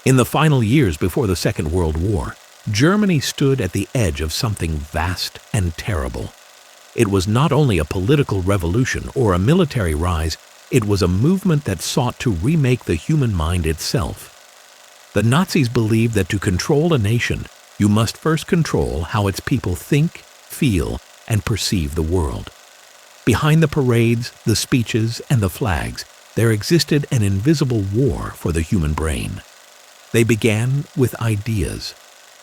In the final years before the Second World War, Germany stood at the edge of something vast and terrible. It was not only a political revolution or a military rise, it was a movement that sought to remake the human mind itself. The Nazis believed that to control a nation, you must first control how its people think, feel, and perceive the world. Behind the parades, the speeches, and the flags, there existed an invisible war for the human brain. They began with ideas.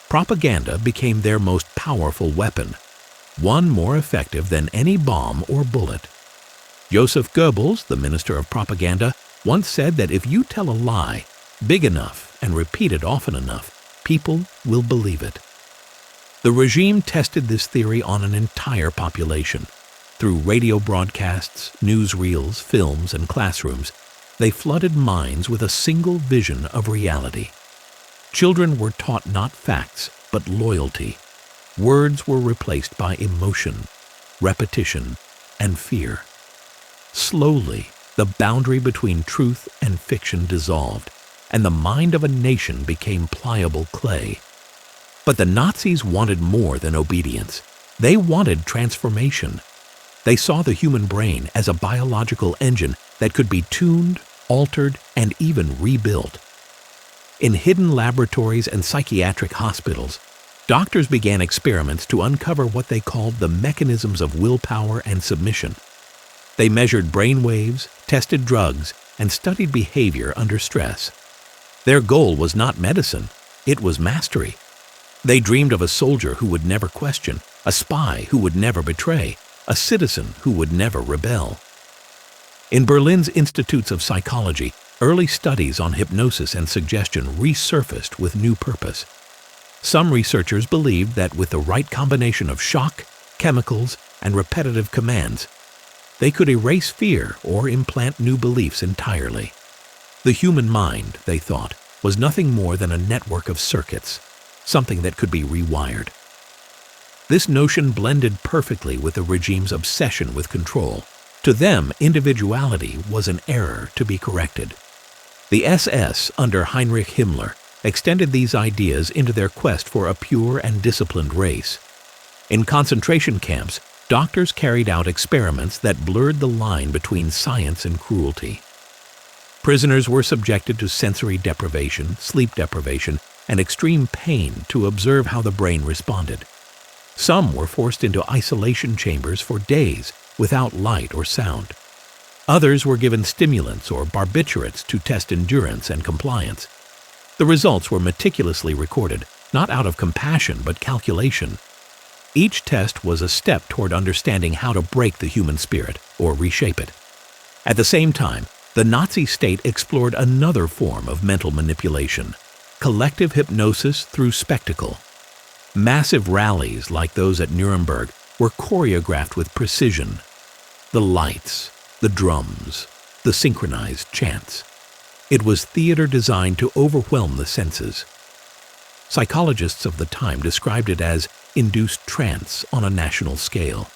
Propaganda became their most powerful weapon, one more effective than any bomb or bullet. Joseph Goebbels, the Minister of Propaganda, once said that if you tell a lie big enough and repeat it often enough, people will believe it. The regime tested this theory on an entire population. Through radio broadcasts, newsreels, films, and classrooms, they flooded minds with a single vision of reality. Children were taught not facts, but loyalty. Words were replaced by emotion, repetition, and fear. Slowly, the boundary between truth and fiction dissolved, and the mind of a nation became pliable clay. But the Nazis wanted more than obedience. They wanted transformation. They saw the human brain as a biological engine that could be tuned, altered, and even rebuilt. In hidden laboratories and psychiatric hospitals, doctors began experiments to uncover what they called the mechanisms of willpower and submission. They measured brain waves, tested drugs, and studied behavior under stress. Their goal was not medicine, it was mastery. They dreamed of a soldier who would never question, a spy who would never betray, a citizen who would never rebel. In Berlin's Institutes of Psychology, early studies on hypnosis and suggestion resurfaced with new purpose. Some researchers believed that with the right combination of shock, chemicals, and repetitive commands, they could erase fear or implant new beliefs entirely. The human mind, they thought, was nothing more than a network of circuits, something that could be rewired. This notion blended perfectly with the regime's obsession with control. To them, individuality was an error to be corrected. The SS, under Heinrich Himmler, extended these ideas into their quest for a pure and disciplined race. In concentration camps, doctors carried out experiments that blurred the line between science and cruelty. Prisoners were subjected to sensory deprivation, sleep deprivation, and extreme pain to observe how the brain responded. Some were forced into isolation chambers for days without light or sound. Others were given stimulants or barbiturates to test endurance and compliance. The results were meticulously recorded, not out of compassion but calculation. Each test was a step toward understanding how to break the human spirit or reshape it. At the same time, the Nazi state explored another form of mental manipulation: collective hypnosis through spectacle. Massive rallies like those at Nuremberg were choreographed with precision. The lights, the drums, the synchronized chants. It was theater designed to overwhelm the senses. Psychologists of the time described it as induced trance on a national scale.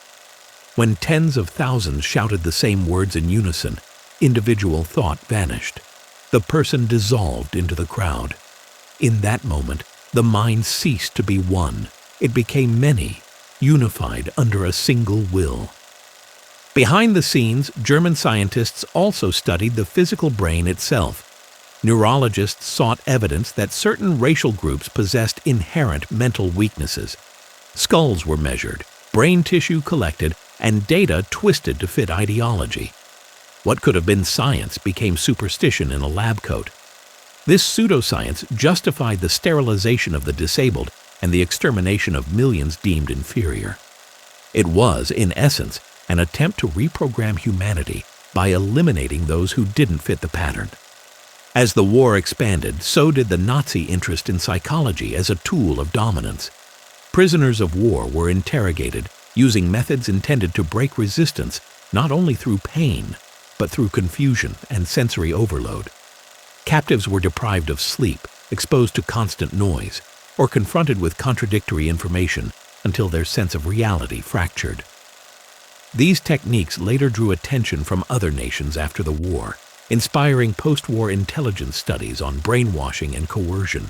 When tens of thousands shouted the same words in unison, individual thought vanished. The person dissolved into the crowd. In that moment, the mind ceased to be one. It became many, unified under a single will. Behind the scenes, German scientists also studied the physical brain itself. Neurologists sought evidence that certain racial groups possessed inherent mental weaknesses. Skulls were measured, brain tissue collected, and data twisted to fit ideology. What could have been science became superstition in a lab coat. This pseudoscience justified the sterilization of the disabled and the extermination of millions deemed inferior. It was, in essence, an attempt to reprogram humanity by eliminating those who didn't fit the pattern. As the war expanded, so did the Nazi interest in psychology as a tool of dominance. Prisoners of war were interrogated using methods intended to break resistance not only through pain, but through confusion and sensory overload. Captives were deprived of sleep, exposed to constant noise, or confronted with contradictory information until their sense of reality fractured. These techniques later drew attention from other nations after the war, inspiring post-war intelligence studies on brainwashing and coercion.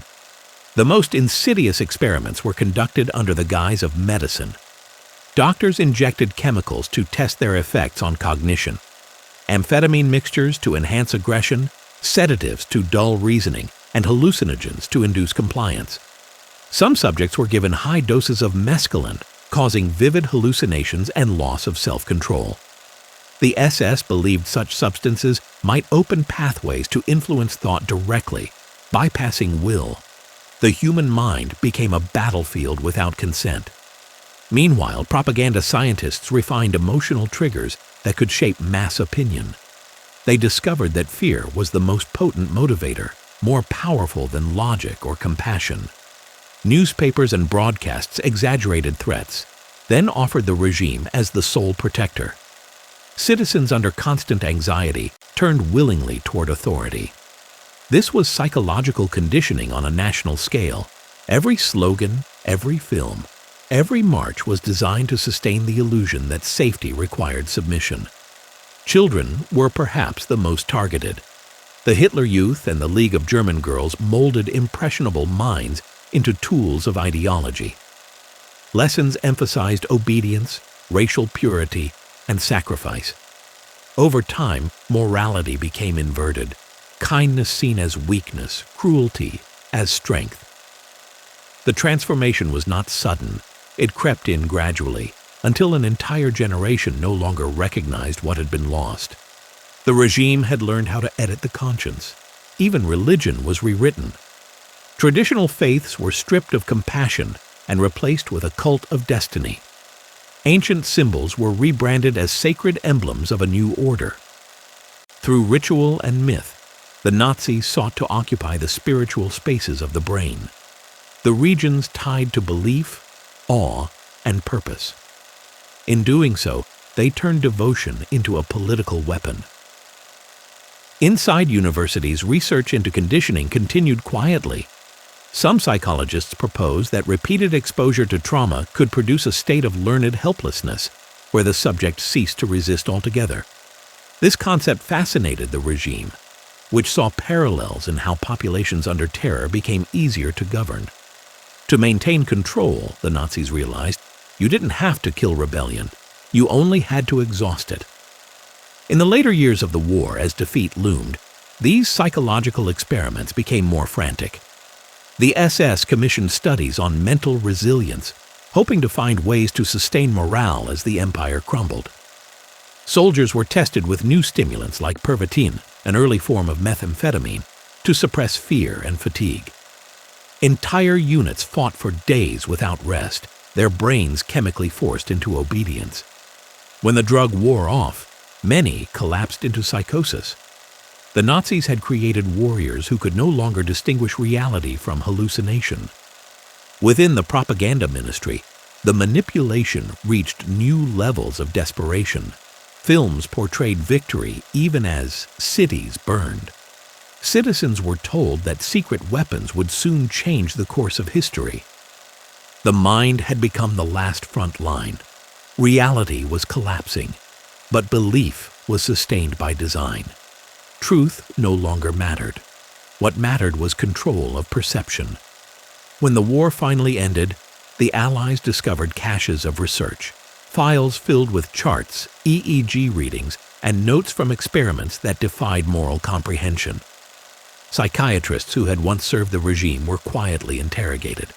The most insidious experiments were conducted under the guise of medicine. Doctors injected chemicals to test their effects on cognition, amphetamine mixtures to enhance aggression, sedatives to dull reasoning, and hallucinogens to induce compliance. Some subjects were given high doses of mescaline, causing vivid hallucinations and loss of self-control. The SS believed such substances might open pathways to influence thought directly, bypassing will. The human mind became a battlefield without consent. Meanwhile, propaganda scientists refined emotional triggers that could shape mass opinion. They discovered that fear was the most potent motivator, more powerful than logic or compassion. Newspapers and broadcasts exaggerated threats, then offered the regime as the sole protector. Citizens under constant anxiety turned willingly toward authority. This was psychological conditioning on a national scale. Every slogan, every film, every march was designed to sustain the illusion that safety required submission. Children were perhaps the most targeted. The Hitler Youth and the League of German Girls molded impressionable minds into tools of ideology. Lessons emphasized obedience, racial purity, and sacrifice. Over time, morality became inverted, kindness seen as weakness, cruelty as strength. The transformation was not sudden. It crept in gradually, until an entire generation no longer recognized what had been lost. The regime had learned how to edit the conscience. Even religion was rewritten. Traditional faiths were stripped of compassion and replaced with a cult of destiny. Ancient symbols were rebranded as sacred emblems of a new order. Through ritual and myth, the Nazis sought to occupy the spiritual spaces of the brain, the regions tied to belief, awe, and purpose. In doing so, they turned devotion into a political weapon. Inside universities, research into conditioning continued quietly. Some psychologists propose that repeated exposure to trauma could produce a state of learned helplessness, where the subject ceased to resist altogether. This concept fascinated the regime, which saw parallels in how populations under terror became easier to govern. To maintain control, the Nazis realized, you didn't have to kill rebellion, you only had to exhaust it. In the later years of the war, as defeat loomed, these psychological experiments became more frantic. The SS commissioned studies on mental resilience, hoping to find ways to sustain morale as the empire crumbled. Soldiers were tested with new stimulants like pervitin, an early form of methamphetamine, to suppress fear and fatigue. Entire units fought for days without rest, their brains chemically forced into obedience. When the drug wore off, many collapsed into psychosis. The Nazis had created warriors who could no longer distinguish reality from hallucination. Within the propaganda ministry, the manipulation reached new levels of desperation. Films portrayed victory even as cities burned. Citizens were told that secret weapons would soon change the course of history. The mind had become the last front line. Reality was collapsing, but belief was sustained by design. Truth no longer mattered. What mattered was control of perception. When the war finally ended, the Allies discovered caches of research, files filled with charts, EEG readings, and notes from experiments that defied moral comprehension. Psychiatrists who had once served the regime were quietly interrogated.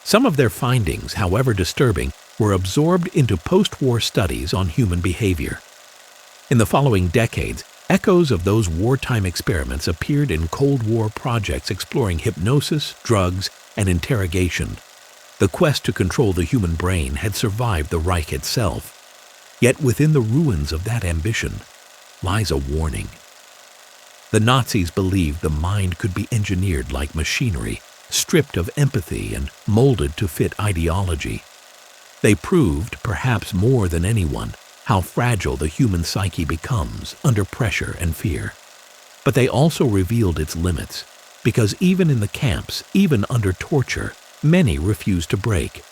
Some of their findings, however disturbing, were absorbed into post-war studies on human behavior. In the following decades, echoes of those wartime experiments appeared in Cold War projects exploring hypnosis, drugs, and interrogation. The quest to control the human brain had survived the Reich itself. Yet within the ruins of that ambition lies a warning. The Nazis believed the mind could be engineered like machinery, stripped of empathy and molded to fit ideology. They proved, perhaps more than anyone, how fragile the human psyche becomes under pressure and fear. But they also revealed its limits, because even in the camps, even under torture, many refused to break.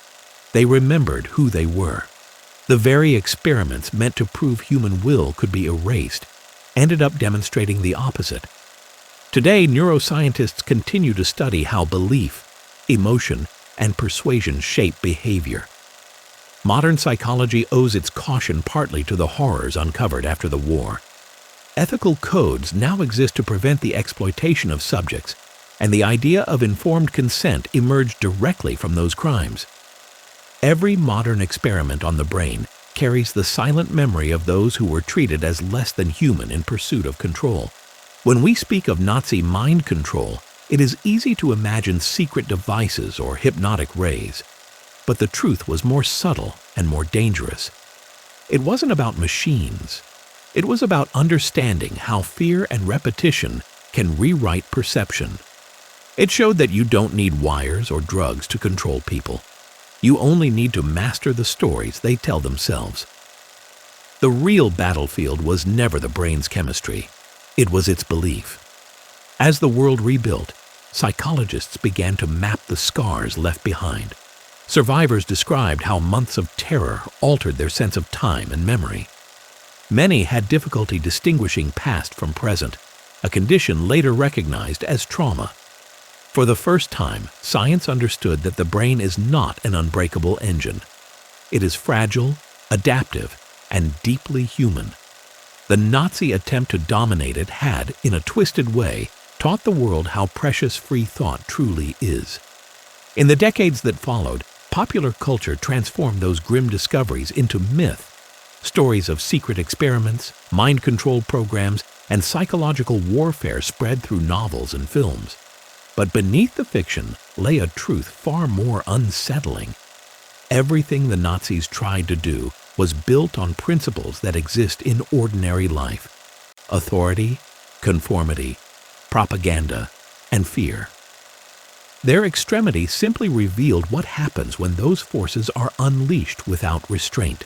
They remembered who they were. The very experiments meant to prove human will could be erased, ended up demonstrating the opposite. Today, neuroscientists continue to study how belief, emotion, and persuasion shape behavior. Modern psychology owes its caution partly to the horrors uncovered after the war. Ethical codes now exist to prevent the exploitation of subjects, and the idea of informed consent emerged directly from those crimes. Every modern experiment on the brain carries the silent memory of those who were treated as less than human in pursuit of control. When we speak of Nazi mind control, it is easy to imagine secret devices or hypnotic rays. But the truth was more subtle and more dangerous. It wasn't about machines. It was about understanding how fear and repetition can rewrite perception. It showed that you don't need wires or drugs to control people. You only need to master the stories they tell themselves. The real battlefield was never the brain's chemistry. It was its belief. As the world rebuilt, psychologists began to map the scars left behind. Survivors described how months of terror altered their sense of time and memory. Many had difficulty distinguishing past from present, a condition later recognized as trauma. For the first time, science understood that the brain is not an unbreakable engine. It is fragile, adaptive, and deeply human. The Nazi attempt to dominate it had, in a twisted way, taught the world how precious free thought truly is. In the decades that followed, popular culture transformed those grim discoveries into myth. Stories of secret experiments, mind control programs, and psychological warfare spread through novels and films. But beneath the fiction lay a truth far more unsettling. Everything the Nazis tried to do was built on principles that exist in ordinary life: authority, conformity, propaganda, and fear. Their extremity simply revealed what happens when those forces are unleashed without restraint.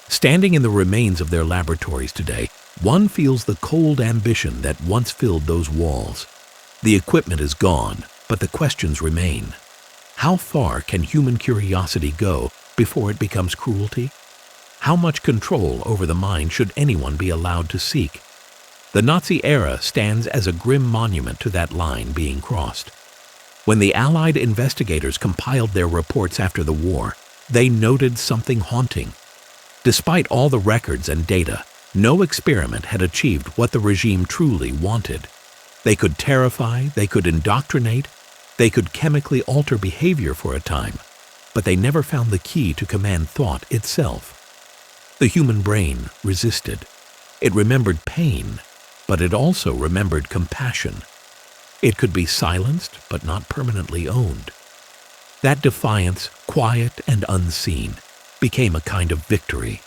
Standing in the remains of their laboratories today, one feels the cold ambition that once filled those walls. The equipment is gone, but the questions remain. How far can human curiosity go before it becomes cruelty? How much control over the mind should anyone be allowed to seek? The Nazi era stands as a grim monument to that line being crossed. When the Allied investigators compiled their reports after the war, they noted something haunting. Despite all the records and data, no experiment had achieved what the regime truly wanted. They could terrify, they could indoctrinate, they could chemically alter behavior for a time, but they never found the key to command thought itself. The human brain resisted. It remembered pain, but it also remembered compassion. It could be silenced, but not permanently owned. That defiance, quiet and unseen, became a kind of victory.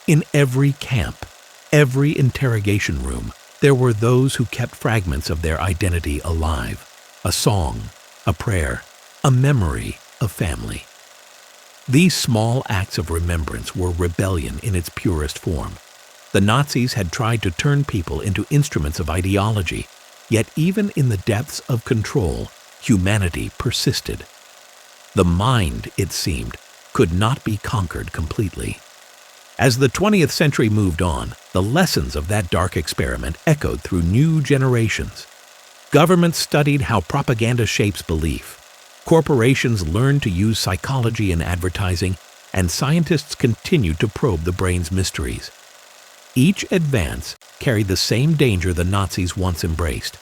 In every camp, every interrogation room, there were those who kept fragments of their identity alive: a song, a prayer, a memory of family. These small acts of remembrance were rebellion in its purest form. The Nazis had tried to turn people into instruments of ideology, yet even in the depths of control, humanity persisted. The mind, it seemed, could not be conquered completely. As the 20th century moved on, the lessons of that dark experiment echoed through new generations. Governments studied how propaganda shapes belief. Corporations learned to use psychology in advertising, and scientists continued to probe the brain's mysteries. Each advance carried the same danger the Nazis once embraced: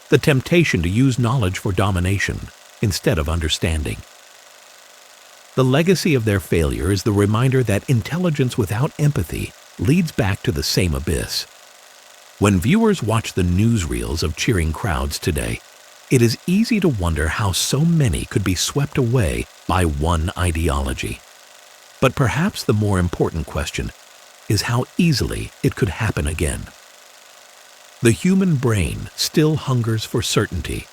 the temptation to use knowledge for domination instead of understanding. The legacy of their failure is the reminder that intelligence without empathy leads back to the same abyss. When viewers watch the newsreels of cheering crowds today, it is easy to wonder how so many could be swept away by one ideology. But perhaps the more important question is how easily it could happen again. The human brain still hungers for certainty,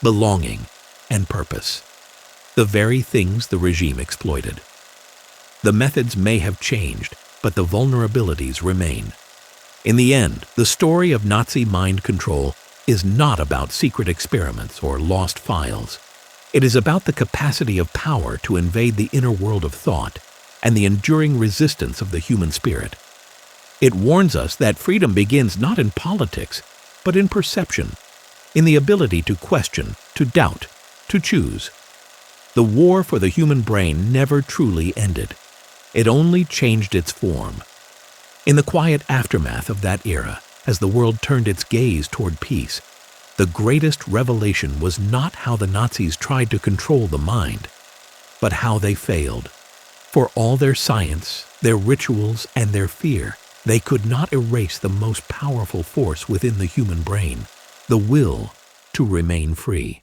belonging, and purpose. The very things the regime exploited. The methods may have changed, but the vulnerabilities remain. In the end, the story of Nazi mind control is not about secret experiments or lost files. It is about the capacity of power to invade the inner world of thought and the enduring resistance of the human spirit. It warns us that freedom begins not in politics, but in perception, in the ability to question, to doubt, to choose. The war for the human brain never truly ended. It only changed its form. In the quiet aftermath of that era, as the world turned its gaze toward peace, the greatest revelation was not how the Nazis tried to control the mind, but how they failed. For all their science, their rituals, and their fear, they could not erase the most powerful force within the human brain, the will to remain free.